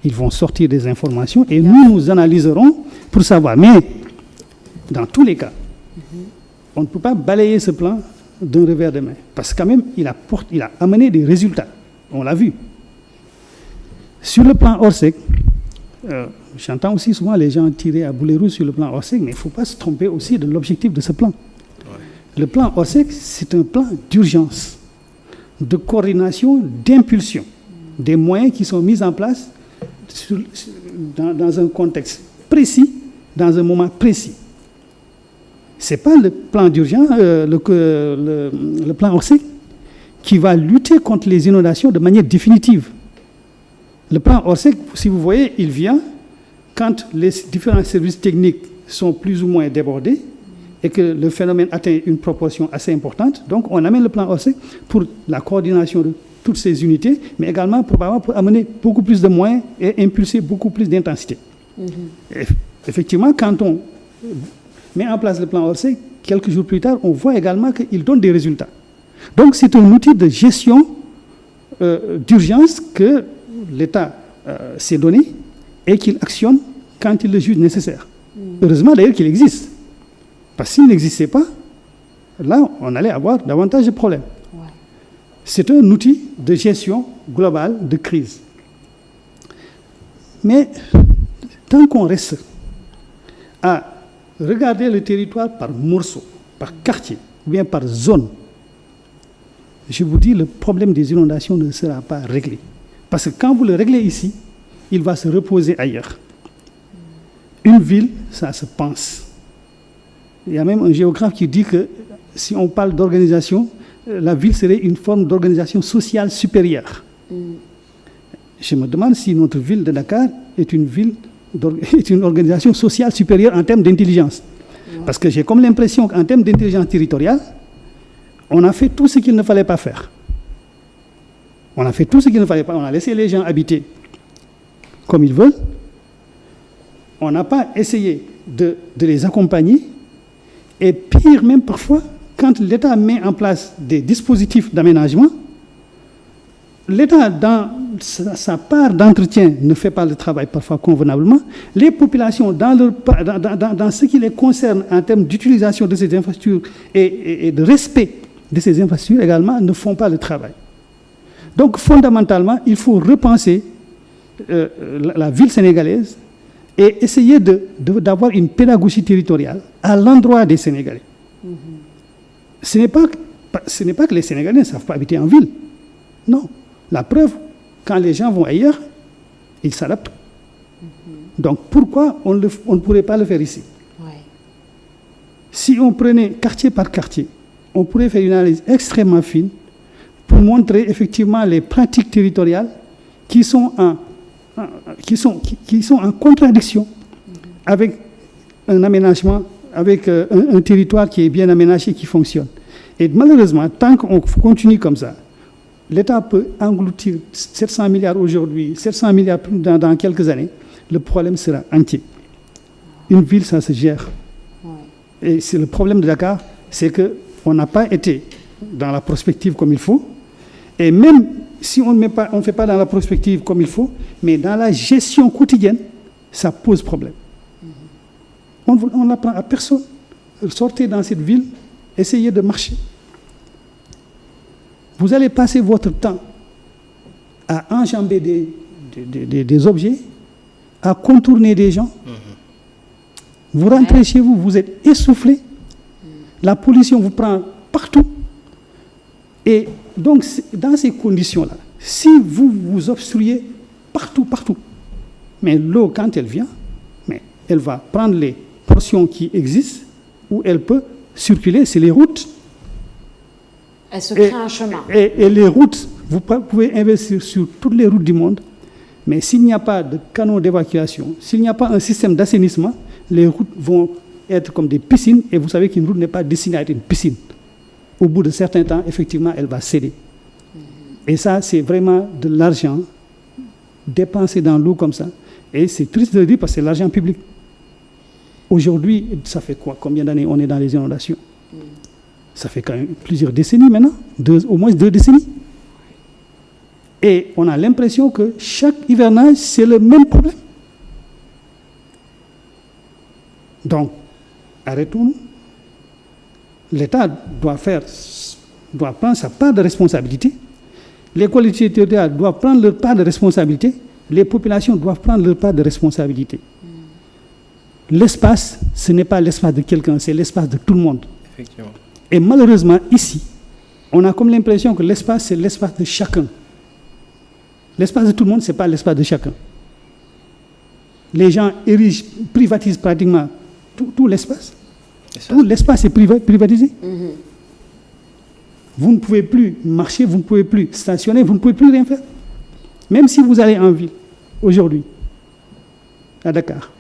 ils vont sortir des informations et nous analyserons pour savoir. Mais dans tous les cas, on ne peut pas balayer ce plan d'un revers de main. Parce que quand même, il a amené des résultats. On l'a vu. Sur le plan Orsec, j'entends aussi souvent les gens tirer à boulet rouge sur le plan Orsec, mais il ne faut pas se tromper aussi de l'objectif de ce plan. Le plan Orsec, c'est un plan d'urgence, de coordination, d'impulsion, des moyens qui sont mis en place dans un contexte précis, dans un moment précis. Ce n'est pas le plan d'urgence, le plan Orsec, qui va lutter contre les inondations de manière définitive. Le plan Orsec, si vous voyez, il vient quand les différents services techniques sont plus ou moins débordés et que le phénomène atteint une proportion assez importante. Donc, on amène le plan Orsec pour la coordination de toutes ces unités, mais également pour amener beaucoup plus de moyens et impulser beaucoup plus d'intensité. Effectivement, quand on met en place le plan Orsec, quelques jours plus tard, on voit également qu'il donne des résultats. Donc, c'est un outil de gestion d'urgence que l'État s'est donné et qu'il actionne quand il le juge nécessaire. Heureusement d'ailleurs qu'il existe. Parce que s'il n'existait pas, là, on allait avoir davantage de problèmes. C'est un outil de gestion globale de crise. Mais tant qu'on reste à regarder le territoire par morceau, par quartier, ou bien par zone, je vous dis, le problème des inondations ne sera pas réglé. Parce que quand vous le réglez ici, il va se reposer ailleurs. Une ville, ça se pense. Il y a même un géographe qui dit que si on parle d'organisation, la ville serait une forme d'organisation sociale supérieure. Je me demande si notre ville de Dakar est une organisation sociale supérieure en termes d'intelligence. Parce que j'ai comme l'impression qu'en termes d'intelligence territoriale, on a fait tout ce qu'il ne fallait pas faire. On a fait tout ce qu'il ne fallait pas. On a laissé les gens habiter comme ils veulent. On n'a pas essayé de les accompagner. Et pire même parfois, quand l'État met en place des dispositifs d'aménagement, l'État, dans sa part d'entretien, ne fait pas le travail parfois convenablement. Les populations, dans ce qui les concerne en termes d'utilisation de ces infrastructures et de respect de ces infrastructures également, ne font pas le travail. Donc, fondamentalement, il faut repenser la ville sénégalaise et essayer d'avoir une pédagogie territoriale à l'endroit des Sénégalais. Ce n'est pas que les Sénégalais ne savent pas habiter en ville. Non. La preuve, quand les gens vont ailleurs, ils s'adaptent. Donc pourquoi on ne pourrait pas le faire ici? Ouais. Si on prenait quartier par quartier, on pourrait faire une analyse extrêmement fine pour montrer effectivement les pratiques territoriales qui sont en contradiction avec un aménagement, avec un territoire qui est bien aménagé, qui fonctionne. Et malheureusement, tant qu'on continue comme ça, l'État peut engloutir 700 milliards aujourd'hui, 700 milliards dans quelques années, le problème sera entier. Une ville, ça se gère. Ouais. Et c'est le problème de Dakar, c'est qu'on n'a pas été dans la prospective comme il faut. Et même si on ne fait pas dans la prospective comme il faut, mais dans la gestion quotidienne, ça pose problème. On n'apprend à personne. Sortez dans cette ville, essayez de marcher. Vous allez passer votre temps à enjamber des objets, à contourner des gens. Vous rentrez chez vous, vous êtes essoufflé. La pollution vous prend partout. Et donc, dans ces conditions-là, si vous vous obstruez partout, mais l'eau, quand elle vient, mais elle va prendre les portions qui existent, où elle peut circuler, c'est les routes. Elle se crée un chemin. Et les routes, vous pouvez investir sur toutes les routes du monde, mais s'il n'y a pas de canaux d'évacuation, s'il n'y a pas un système d'assainissement, les routes vont être comme des piscines, et vous savez qu'une route n'est pas destinée à être une piscine. Au bout de certains temps, effectivement, elle va céder. Et ça, c'est vraiment de l'argent dépensé dans l'eau comme ça. Et c'est triste de le dire parce que c'est l'argent public. Aujourd'hui, ça fait quoi? Combien d'années on est dans les inondations? Ça fait quand même plusieurs décennies maintenant, au moins 2 décennies. Et on a l'impression que chaque hivernage, c'est le même problème. Donc, arrêtons-nous. L'État doit prendre sa part de responsabilité. Les collectivités territoriales doivent prendre leur part de responsabilité. Les populations doivent prendre leur part de responsabilité. L'espace, ce n'est pas l'espace de quelqu'un, c'est l'espace de tout le monde. Effectivement. Et malheureusement, ici, on a comme l'impression que l'espace, c'est l'espace de chacun. L'espace de tout le monde, ce n'est pas l'espace de chacun. Les gens privatisent pratiquement tout l'espace. Tout l'espace est privatisé. Vous ne pouvez plus marcher, vous ne pouvez plus stationner, vous ne pouvez plus rien faire. Même si vous allez en ville, aujourd'hui, à Dakar,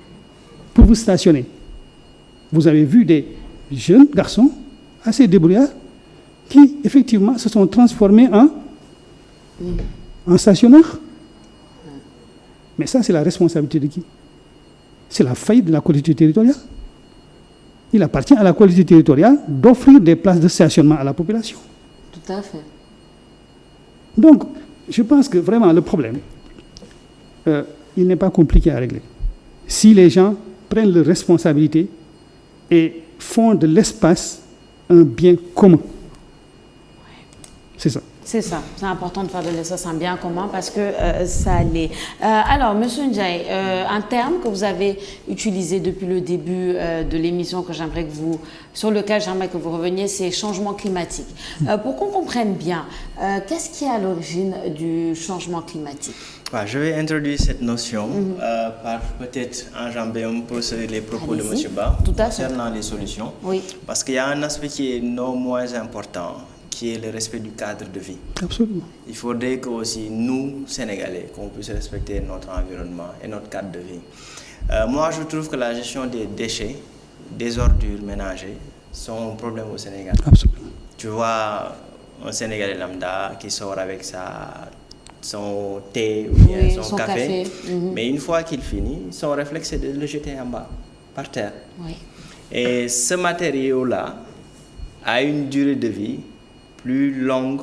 pour vous stationner, vous avez vu des jeunes garçons assez débrouillards qui, effectivement, se sont transformés en stationneurs. Mais ça, c'est la responsabilité de qui? C'est la faillite de la collectivité territoriale. Il appartient à la collectivité territoriale d'offrir des places de stationnement à la population. Tout à fait. Donc, je pense que vraiment le problème, il n'est pas compliqué à régler. Si les gens prennent leurs responsabilités et font de l'espace un bien commun. C'est ça. C'est ça, c'est important de faire de l'espace un bien commun parce que ça l'est. Alors, M. Ndiaye, un terme que vous avez utilisé depuis le début de l'émission sur lequel j'aimerais que vous reveniez, c'est changement climatique. Pour qu'on comprenne bien, qu'est-ce qui est à l'origine du changement climatique? Je vais introduire cette notion par peut-être enjamber un peu les propos de M. Ba concernant les solutions. Oui. Parce qu'il y a un aspect qui est non moins important, qui est le respect du cadre de vie. Absolument. Il faudrait que aussi nous, Sénégalais, qu'on puisse respecter notre environnement et notre cadre de vie. Moi, je trouve que la gestion des déchets, des ordures ménagères, sont un problème au Sénégal. Absolument. Tu vois un Sénégalais lambda qui sort avec son thé ou bien son café. Mais une fois qu'il finit, son réflexe c'est de le jeter en bas, par terre. Oui. Et ce matériau-là a une durée de vie plus longue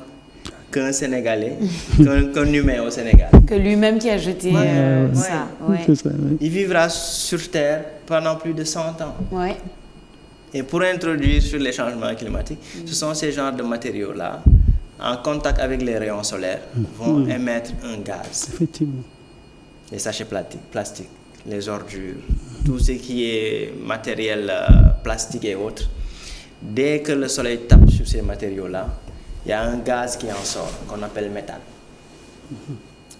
qu'un Sénégalais, qu'un humain au Sénégal. Que lui-même qui a jeté ça. Ouais. Ça, oui. Il vivra sur Terre pendant plus de 100 ans. Ouais. Et pour introduire sur les changements climatiques, ce sont ces genres de matériaux-là, en contact avec les rayons solaires, vont émettre un gaz. Effectivement. Les sachets plastiques, les ordures, tout ce qui est matériel plastique et autres. Dès que le soleil tape sur ces matériaux-là, il y a un gaz qui en sort, qu'on appelle méthane.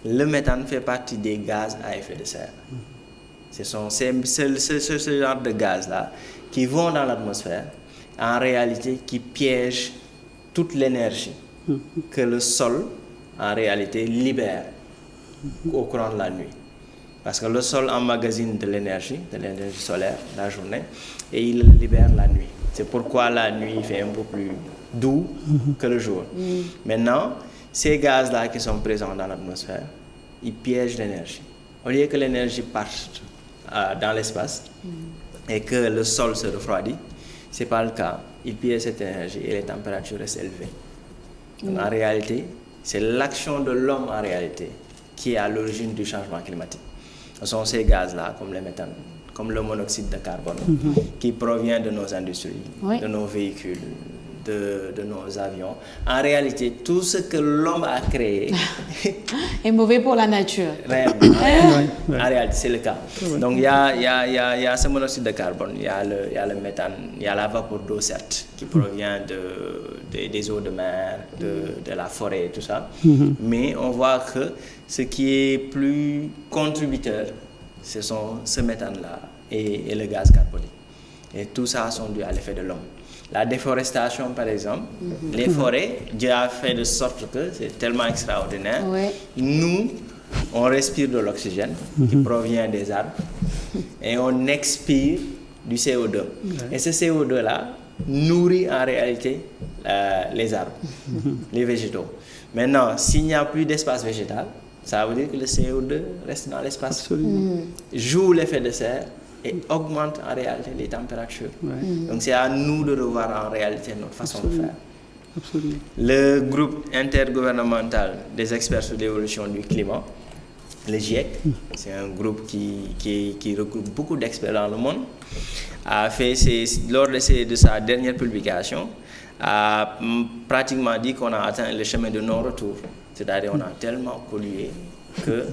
Le méthane fait partie des gaz à effet de serre. Ce sont ce genre de gaz-là qui vont dans l'atmosphère, en réalité qui piègent toute l'énergie que le sol, en réalité, libère au courant de la nuit. Parce que le sol emmagasine de l'énergie solaire la journée, et il le libère la nuit. C'est pourquoi la nuit il fait un peu plus doux que le jour. Maintenant, ces gaz-là qui sont présents dans l'atmosphère, ils piègent l'énergie. Au lieu que l'énergie parte dans l'espace et que le sol se refroidit, ce n'est pas le cas. Ils piègent cette énergie et les températures restent élevées. Donc, en réalité, c'est l'action de l'homme en réalité qui est à l'origine du changement climatique. Ce sont ces gaz-là, comme le méthane, comme le monoxyde de carbone, qui provient de nos industries, de nos véhicules, de nos avions. En réalité, tout ce que l'homme a créé est mauvais pour la nature. En réalité, c'est le cas. Donc, il y a ce monoxyde de carbone, il y a le méthane, il y a la vapeur d'eau, certes, qui provient des eaux de mer, de la forêt et tout ça. Mais on voit que ce qui est plus contributeur, ce sont ce méthane-là et le gaz carbonique. Et tout ça sont dus à l'effet de l'homme. La déforestation, par exemple, les forêts, Dieu a fait de sorte que c'est tellement extraordinaire. Nous, on respire de l'oxygène qui provient des arbres et on expire du CO2. Et ce CO2-là nourrit en réalité les arbres, les végétaux. Maintenant, s'il n'y a plus d'espace végétal, ça veut dire que le CO2 reste dans l'espace, joue l'effet de serre et augmente en réalité les températures. Donc c'est à nous de revoir en réalité notre façon de faire. Le groupe intergouvernemental des experts sur l'évolution du climat, le GIEC, c'est un groupe qui regroupe beaucoup d'experts dans le monde, a fait lors de sa dernière publication, a pratiquement dit qu'on a atteint le chemin de non-retour. C'est-à-dire qu'on a tellement pollué que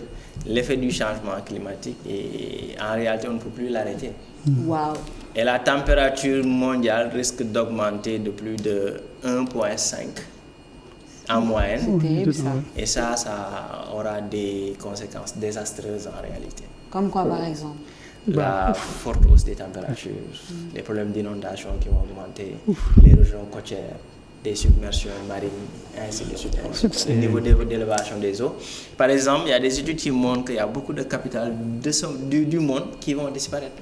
l'effet du changement climatique, en réalité, on ne peut plus l'arrêter. Et la température mondiale risque d'augmenter de plus de 1,5 en moyenne. Et ça aura des conséquences désastreuses en réalité. Comme quoi, par exemple? La forte hausse des températures, les problèmes d'inondation qui vont augmenter, l'érosion côtière, des submersions marines, ainsi de suite. Le niveau d'élévation des eaux. Par exemple, il y a des études qui montrent qu'il y a beaucoup de capitales du monde qui vont disparaître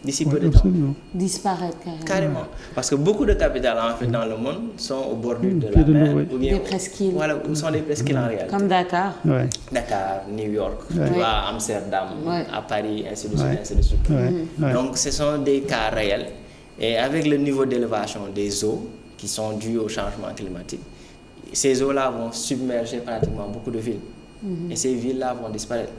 d'ici peu de temps. Disparaître carrément. Parce que beaucoup de capitales en fait dans le monde sont au bord de la mer. Ou bien, des presqu'îles. Voilà, sont des presqu'îles en réalité. Comme Dakar. Dakar, New York, Amsterdam, à Paris, ainsi de suite. Donc ce sont des cas réels. Et avec le niveau d'élévation des eaux, qui sont dus au changement climatique, ces eaux-là vont submerger pratiquement beaucoup de villes. Et ces villes-là vont disparaître.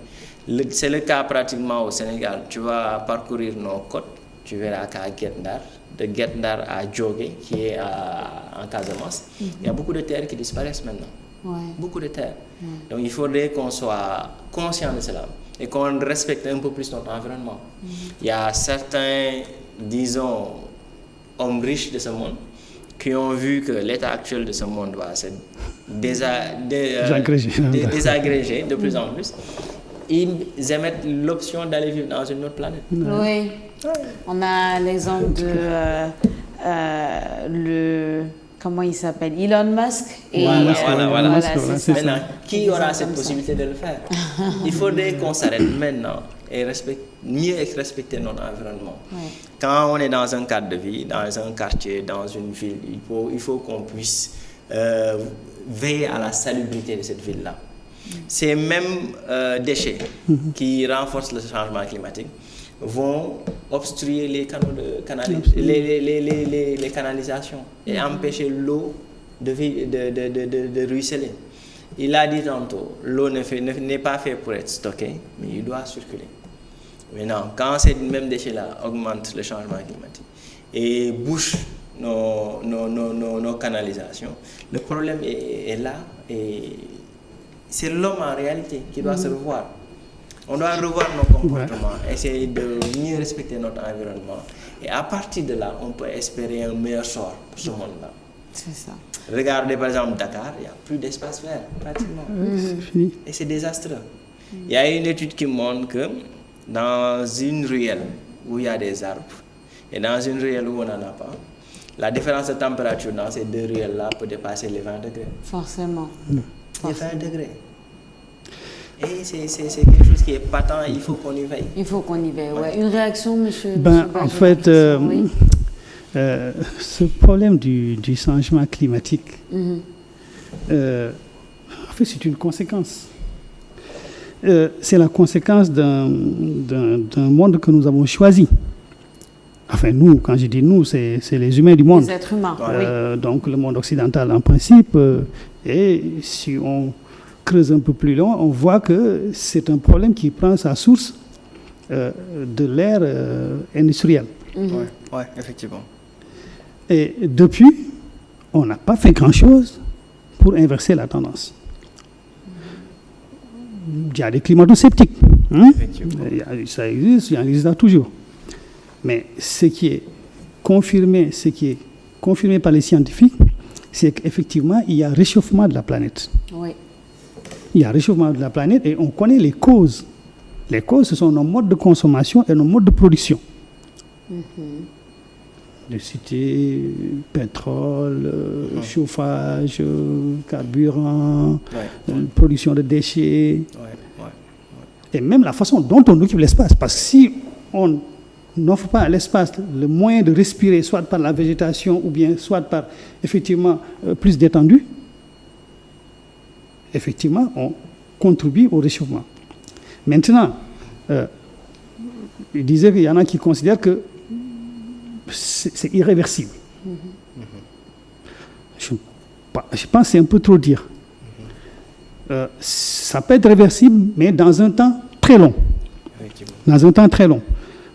C'est le cas pratiquement au Sénégal. Tu vas parcourir nos côtes, tu verras qu'à Guet-Ndar, de Guet-Ndar à Djogé, qui est en Casamance, il y a beaucoup de terres qui disparaissent maintenant. Beaucoup de terres. Donc il faudrait qu'on soit conscient de cela et qu'on respecte un peu plus notre environnement. Il y a certains, disons, hommes riches de ce monde qui ont vu que l'état actuel de ce monde va se désagréger de plus en plus. Ils émettent l'option d'aller vivre dans une autre planète. On a l'exemple de comment il s'appelle, Elon Musk. Et voilà. Maintenant, qui aura cette possibilité de le faire? Il faudrait qu'on s'arrête maintenant et mieux respecter notre environnement. Quand on est dans un cadre de vie, dans un quartier, dans une ville, il faut qu'on puisse veiller à la salubrité de cette ville-là. Ces mêmes déchets qui renforcent le changement climatique vont obstruer les canaux les canalisations et empêcher l'eau de ruisseler. Il a dit tantôt, l'eau n'est pas faite pour être stockée, mais il doit circuler. Maintenant, quand ces mêmes déchets-là augmentent le changement climatique et bouchent nos canalisations, le problème est là et c'est l'homme en réalité qui doit se revoir. On doit revoir nos comportements, essayer de mieux respecter notre environnement. Et à partir de là, on peut espérer un meilleur sort pour ce monde-là. C'est ça. Regardez par exemple Dakar, il n'y a plus d'espace vert, pratiquement. C'est fini. Et c'est désastreux. Il y a une étude qui montre que dans une ruelle où il y a des arbres et dans une ruelle où on n'en a pas, la différence de température dans ces deux ruelles-là peut dépasser les 20 degrés. Forcément. Les 20 degrés. Et c'est quelque chose qui est patent, il faut qu'on y veille. Il faut qu'on y veille. Ouais. Une réaction, monsieur? En fait, oui. Ce problème du changement climatique, en fait, c'est une conséquence. C'est la conséquence d'un monde que nous avons choisi. Enfin, nous, quand je dis nous, c'est les humains du monde. Les êtres humains, oui. Donc, le monde occidental en principe. Et si on creuse un peu plus loin, on voit que c'est un problème qui prend sa source de l'ère industrielle. Oui, effectivement. Et depuis, on n'a pas fait grand-chose pour inverser la tendance. Il y a des climato-sceptiques. Ça existe, il y en existe toujours. Mais ce qui est confirmé par les scientifiques, c'est qu'effectivement, il y a réchauffement de la planète. Oui. Il y a réchauffement de la planète et on connaît les causes. Les causes, ce sont nos modes de consommation et nos modes de production. De citer pétrole, chauffage, carburant, production de déchets. Et même la façon dont on occupe l'espace. Parce que si on n'offre pas à l'espace le moyen de respirer, soit par la végétation ou bien soit par, effectivement, plus d'étendue, effectivement, on contribue au réchauffement. Maintenant, il disait qu'il y en a qui considèrent que c'est irréversible. Je pense que c'est un peu trop dire. Ça peut être réversible, mais dans un temps très long. Dans un temps très long.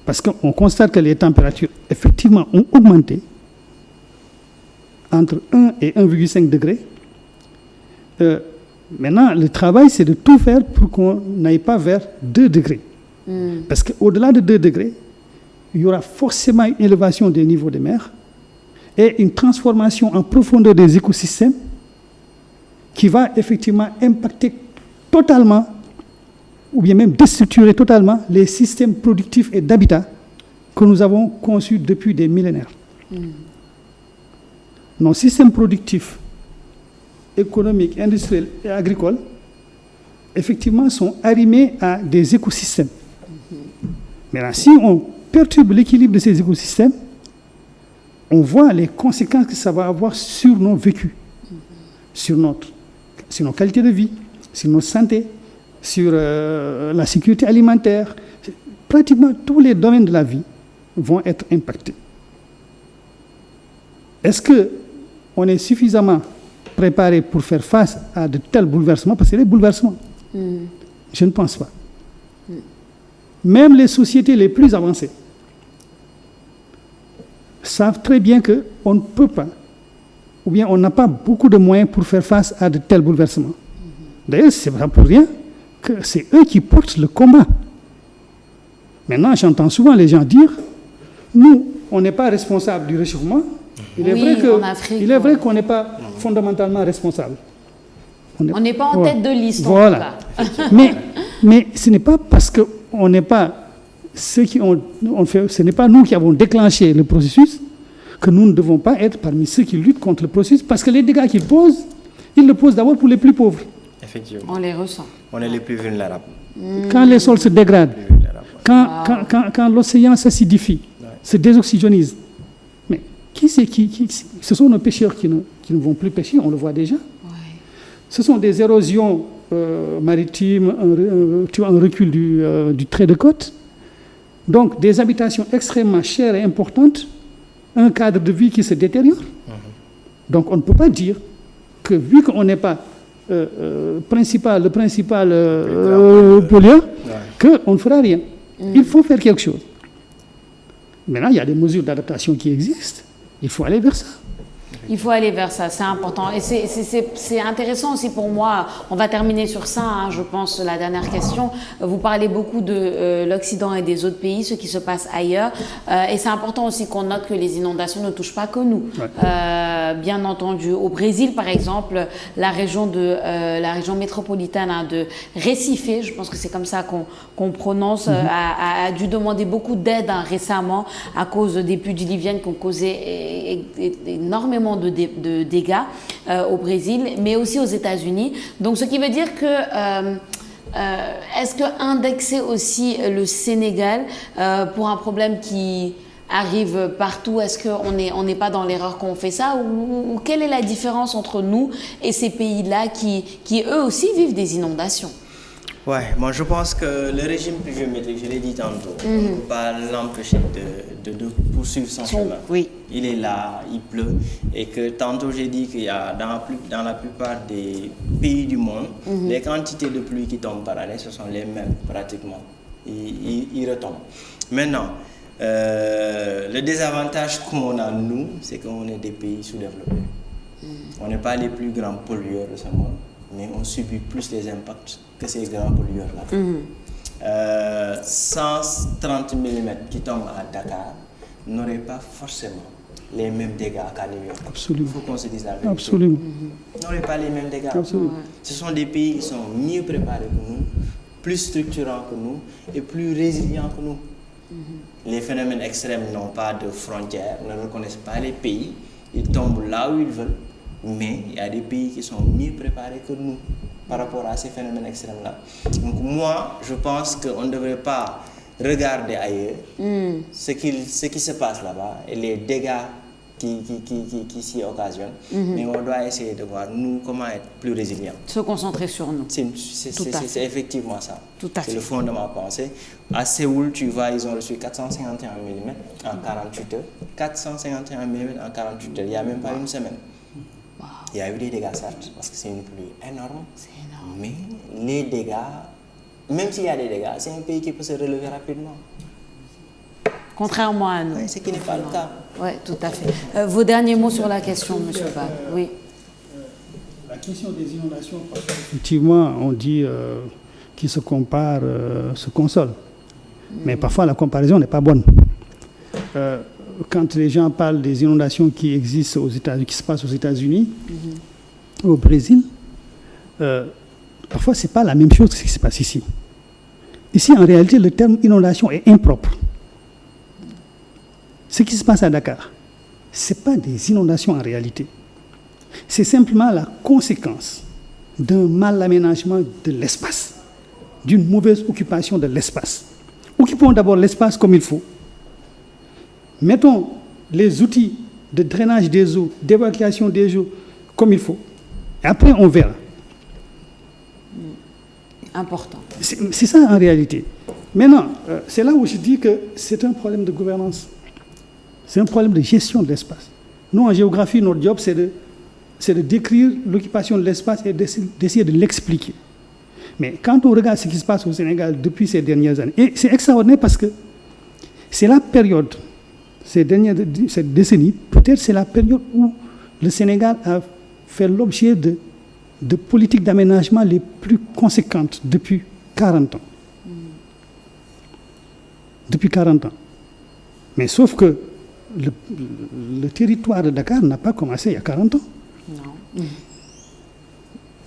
Parce qu'on constate que les températures, effectivement, ont augmenté entre 1 et 1,5 degrés. Maintenant, le travail, c'est de tout faire pour qu'on n'aille pas vers 2 degrés. Parce qu'au-delà de 2 degrés, il y aura forcément une élévation des niveaux de mer et une transformation en profondeur des écosystèmes qui va effectivement impacter totalement ou bien même déstructurer totalement les systèmes productifs et d'habitat que nous avons conçus depuis des millénaires. Nos systèmes productifs, économiques, industriels et agricoles, effectivement, sont arrimés à des écosystèmes. Maintenant, si on perturbe l'équilibre de ces écosystèmes, on voit les conséquences que ça va avoir sur nos vécus, sur nos qualités de vie, sur notre santé, sur la sécurité alimentaire. Pratiquement tous les domaines de la vie vont être impactés. Est-ce qu'on est suffisamment préparé pour faire face à de tels bouleversements? Parce que c'est des bouleversements. Je ne pense pas. Même les sociétés les plus avancées savent très bien qu'on ne peut pas, ou bien on n'a pas beaucoup de moyens pour faire face à de tels bouleversements. D'ailleurs, ce n'est pas pour rien que c'est eux qui portent le combat. Maintenant, j'entends souvent les gens dire, nous, on n'est pas responsable du réchauffement. Il est vrai qu'on n'est pas fondamentalement responsable. On n'est pas en tête de liste, voilà. En tout cas. Mais ce n'est pas parce qu'on n'est pas ceux qui ont fait, ce n'est pas nous qui avons déclenché le processus que nous ne devons pas être parmi ceux qui luttent contre le processus, parce que les dégâts qu'ils posent, ils le posent d'abord pour les plus pauvres. Effectivement. On les ressent. On est les plus vulnérables. Quand les sols se dégradent, quand l'océan s'acidifie, se désoxygénise, mais ce sont nos pêcheurs qui ne vont plus pêcher, on le voit déjà. Ce sont des érosions maritimes, un recul du trait de côte. Donc, des habitations extrêmement chères et importantes, un cadre de vie qui se détériore. Donc, on ne peut pas dire que, vu qu'on n'est pas le principal pollueur, qu'on ne fera rien. Il faut faire quelque chose. Maintenant, il y a des mesures d'adaptation qui existent. Il faut aller vers ça. Il faut aller vers ça, c'est important. Et c'est intéressant aussi pour moi. On va terminer sur ça, hein, je pense, la dernière question. Vous parlez beaucoup de l'Occident et des autres pays, ce qui se passe ailleurs. Et c'est important aussi qu'on note que les inondations ne touchent pas que nous. Ouais. Bien entendu, au Brésil, par exemple, la région métropolitaine, hein, de Recife, je pense que c'est comme ça qu'on prononce, a dû demander beaucoup d'aide, hein, récemment à cause des pluies diluviennes qui ont causé énormément de dégâts au Brésil, mais aussi aux États-Unis. Donc, ce qui veut dire que est-ce que indexer aussi le Sénégal pour un problème qui arrive partout, est-ce qu'on n'est pas dans l'erreur quand on fait ça, ou quelle est la différence entre nous et ces pays-là qui eux aussi vivent des inondations? Ouais, moi je pense que le régime pluviométrique, je l'ai dit tantôt, on ne peut pas l'empêcher de poursuivre son chemin. Oui. Il est là, il pleut, et que tantôt j'ai dit qu'il y a dans la plupart des pays du monde, les quantités de pluie qui tombent par année, ce sont les mêmes pratiquement. Ils retombent. Maintenant, le désavantage qu'on a nous, c'est qu'on est des pays sous-développés. On n'est pas les plus grands pollueurs de ce monde, mais on subit plus les impacts que ces grands pollueurs-là. 130 mm qui tombent à Dakar n'auraient pas forcément les mêmes dégâts qu'à New York. Absolument. Il faut qu'on se dise la vérité. Absolument. N'auraient pas les mêmes dégâts. Absolument. Ce sont des pays qui sont mieux préparés que nous, plus structurants que nous et plus résilients que nous. Les phénomènes extrêmes n'ont pas de frontières, ne reconnaissent pas les pays, ils tombent là où ils veulent, mais il y a des pays qui sont mieux préparés que nous par rapport à ces phénomènes extrêmes-là. Donc moi, je pense qu'on ne devrait pas regarder ailleurs ce qui se passe là-bas et les dégâts qui s'y occasionnent, mais on doit essayer de voir, nous, comment être plus résilients. Se concentrer sur nous. C'est effectivement ça. C'est le fond de ma pensée. À Séoul, tu vois, ils ont reçu 451 mm en 48 heures. 451 mm en 48 heures, il n'y a même pas une semaine. Wow. Il y a eu des dégâts, certes, parce que c'est une pluie énorme. C'est énorme. Mais les dégâts, même s'il y a des dégâts, c'est un pays qui peut se relever rapidement. Contrairement à nous. Oui, ce qui n'est pas le cas. Oui, tout à fait. Vos derniers mots sur la question, M. Ba. Oui. La question des inondations, effectivement, on dit qui se compare se console. Mais parfois, la comparaison n'est pas bonne. Quand les gens parlent des inondations qui existent aux États-Unis, qui se passent aux États-Unis, au Brésil, parfois, ce n'est pas la même chose que ce qui se passe ici. Ici, en réalité, le terme inondation est impropre. Ce qui se passe à Dakar, ce n'est pas des inondations en réalité. C'est simplement la conséquence d'un mal aménagement de l'espace, d'une mauvaise occupation de l'espace. Occupons d'abord l'espace comme il faut. Mettons les outils de drainage des eaux, d'évacuation des eaux comme il faut. Et après, on verra. Important. C'est ça en réalité. Maintenant, c'est là où je dis que c'est un problème de gouvernance. C'est un problème de gestion de l'espace. Nous, en géographie, notre job, c'est de décrire l'occupation de l'espace et d'essayer de l'expliquer. Mais quand on regarde ce qui se passe au Sénégal depuis ces dernières années, et c'est extraordinaire parce que c'est la période, cette décennie, peut-être c'est la période où le Sénégal a fait l'objet de politiques d'aménagement les plus conséquentes depuis 40 ans. Depuis 40 ans. Mais sauf que le territoire de Dakar n'a pas commencé il y a 40 ans. Non.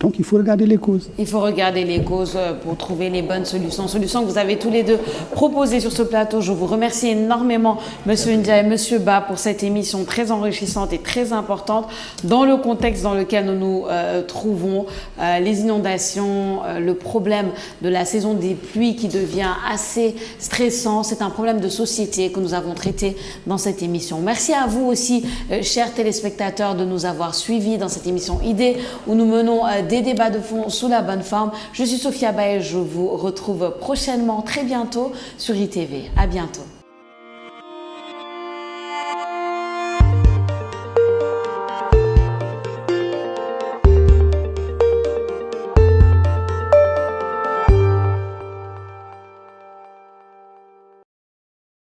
Donc il faut regarder les causes. Il faut regarder les causes pour trouver les bonnes solutions. Solutions que vous avez tous les deux proposées sur ce plateau. Je vous remercie énormément, M. Ndiaye et M. Ba, pour cette émission très enrichissante et très importante dans le contexte dans lequel nous nous trouvons. Les inondations, le problème de la saison des pluies qui devient assez stressant. C'est un problème de société que nous avons traité dans cette émission. Merci à vous aussi, chers téléspectateurs, de nous avoir suivis dans cette émission Idées où nous menons des débats de fond sous la bonne forme. Je suis Sophia Ba et je vous retrouve prochainement, très bientôt, sur ITV. À bientôt.